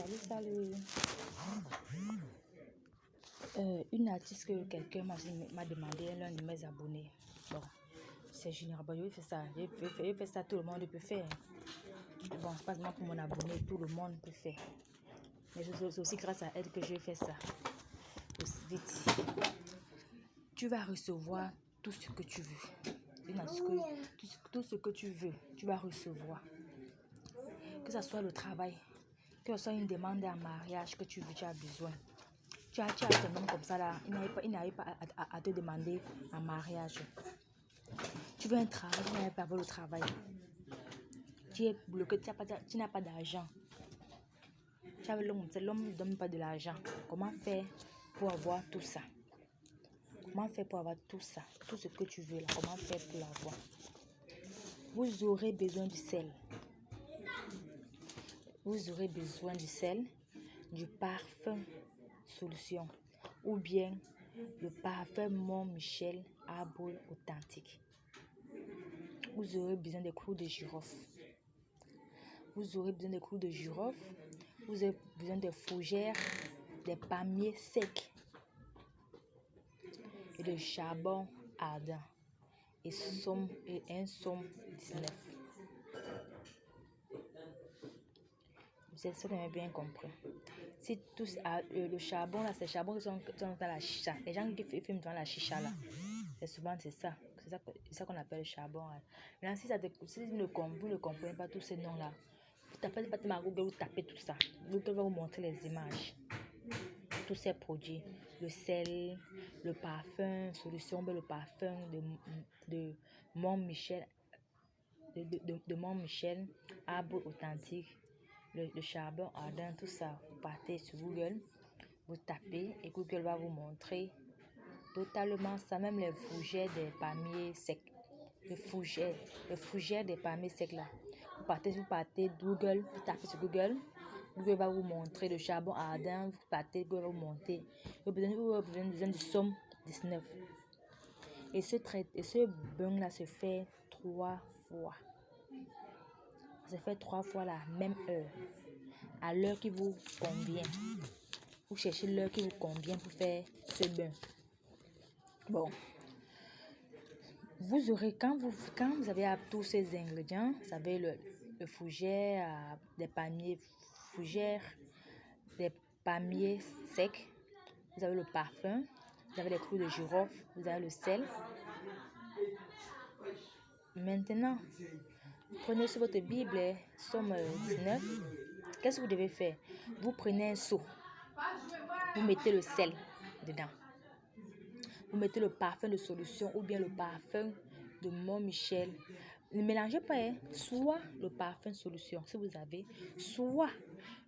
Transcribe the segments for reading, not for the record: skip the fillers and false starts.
Salut. Une artiste que quelqu'un m'a demandé, l'un de mes abonnés. Bon, c'est général. Bon, je fais ça, tout le monde peut faire. Bon, pas seulement pour mon abonné, tout le monde peut faire. Mais c'est aussi grâce à elle que je fais ça. Vite. Tu vas recevoir tout ce que tu veux. Tout ce que tu veux, tu vas recevoir. Que ce soit le travail, que ce soit une demande en mariage que tu veux, tu as besoin. Tu as un homme comme ça là, il n'arrive pas à te demander en mariage. Tu veux un travail, il n'arrive pas à avoir le travail. Tu es bloqué, tu n'as pas d'argent. L'homme ne donne pas de l'argent. Comment faire pour avoir tout ça? Comment faire pour avoir tout ça? Tout ce que tu veux là, comment faire pour l'avoir? Vous aurez besoin du sel. Vous aurez besoin du sel, du parfum solution ou bien le parfum Mont-Michel arbre authentique. Vous aurez besoin des clous de girofle. Vous aurez besoin des clous de girofle. Vous avez besoin des fougères, des palmiers secs et de charbon ardent et un somme 19. Vous avez bien compris. Si tous le charbon là, c'est le charbon qui sont dans la chicha. Les gens qui fument dans la chicha là, c'est souvent c'est ça qu'on appelle le charbon. Maintenant, si vous ne comprenez pas tous ces noms là, vous tapez pas Google, vous tapez tout ça. Google va vous montrer les images. Tous ces produits, le sel, le parfum solution, le parfum de Mont-Michel, de Mont-Michel, arbre authentique. Le charbon ardent, tout ça, vous partez sur Google, vous tapez et Google va vous montrer totalement ça, même les fougères des palmiers secs. Les fougères des palmiers secs là. Vous partez Google, vous tapez sur Google, Google va vous montrer le charbon ardent, vous partez, Google va vous montrer. Vous avez besoin du somme 19. Et ce bain là se fait 3 fois. Ça fait 3 fois la même heure, à l'heure qui vous convient. Vous cherchez l'heure qui vous convient pour faire ce bain. Bon, vous aurez quand vous avez tous ces ingrédients, vous avez le fougère, des palmiers fougères, des palmiers secs, vous avez le parfum, vous avez les clous de girofle, vous avez le sel. Maintenant, vous prenez sur votre Bible, Somme 19. Qu'est-ce que vous devez faire? Vous prenez un seau, vous mettez le sel dedans. Vous mettez le parfum de solution ou bien le parfum de Mont-Michel. Ne mélangez pas, soit le parfum solution, si vous avez, soit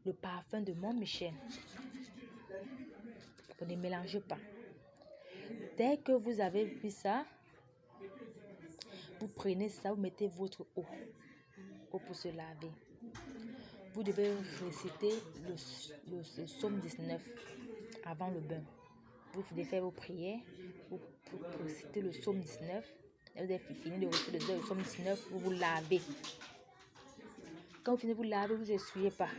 le parfum de Mont-Michel. Vous ne mélangez pas. Dès que vous avez vu ça, vous prenez ça, vous mettez votre eau pour se laver. Vous devez réciter le Somme 19 avant le bain. Vous devez faire vos prières, vous récitez le Somme 19. Vous avez fini de réciter le Somme 19, vous vous lavez. Quand vous finissez de vous laver, vous essuyez pas.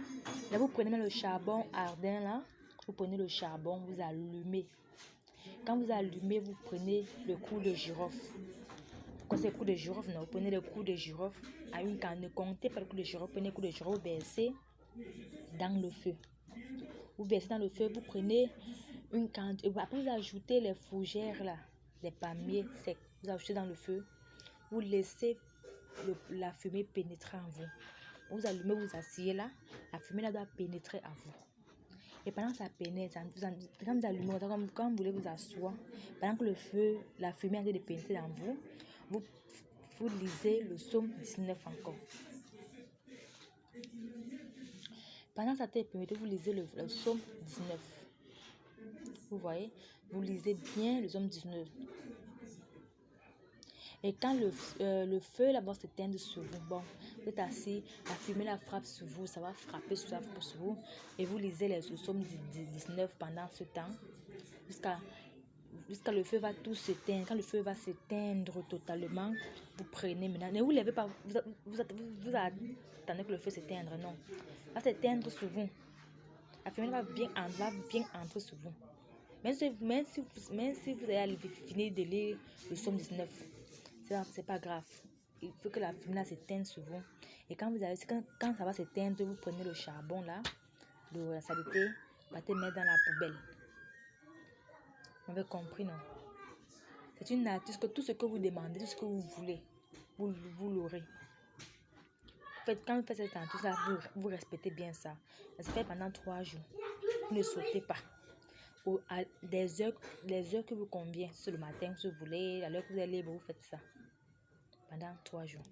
Là, vous prenez le charbon ardent là, vous prenez le charbon, vous allumez. Quand vous allumez, vous prenez le clou de girofle. Quand c'est le clou de girofle, non, vous prenez le clou de girofle à une canne. Ne comptez pas le clou de girofle, prenez le clou de girofle, vous versez dans le feu. Vous versez dans le feu, vous prenez une canne. Après, vous ajoutez les fougères là, les palmiers secs. Vous ajoutez dans le feu. Vous laissez la fumée pénétrer en vous. Vous allumez, vous asseyez là. La fumée là doit pénétrer à vous. Et pendant que ça pénètre, quand vous allumez, quand vous voulez vous asseoir, pendant que la fumée est en train de pénétrer dans vous, vous lisez le Somme 19 encore. Pendant que ça pénètre, vous lisez le Somme 19. Vous voyez, vous lisez bien le Somme 19. Et quand le feu là-bas s'éteint sur vous, bon, vous êtes assis, la fumée la frappe sur vous, ça va frapper sur vous, et vous lisez le Somme 19 pendant ce temps, jusqu'à le feu va tout s'éteindre. Quand le feu va s'éteindre totalement, vous prenez maintenant, ne vous levez pas, vous attendez que le feu s'éteindre, non, va s'éteindre sur vous. La fumée va bien entrer sur vous. Même si vous avez fini de lire le psaume 19, c'est pas grave. Il faut que la fumée s'éteigne sur vous. Et quand ça va s'éteindre, vous prenez le charbon là, de la saleté, partez mettre dans la poubelle. Vous avez compris, non? C'est une nature que tout ce que vous demandez, tout ce que vous voulez, vous l'aurez. Quand vous faites cette nature là, vous respectez bien ça. Ça se fait pendant 3 jours. Vous ne sautez pas. À les heures que vous convient, c'est le matin, si vous voulez, à l'heure que vous allez libre, vous faites ça pendant 3 jours.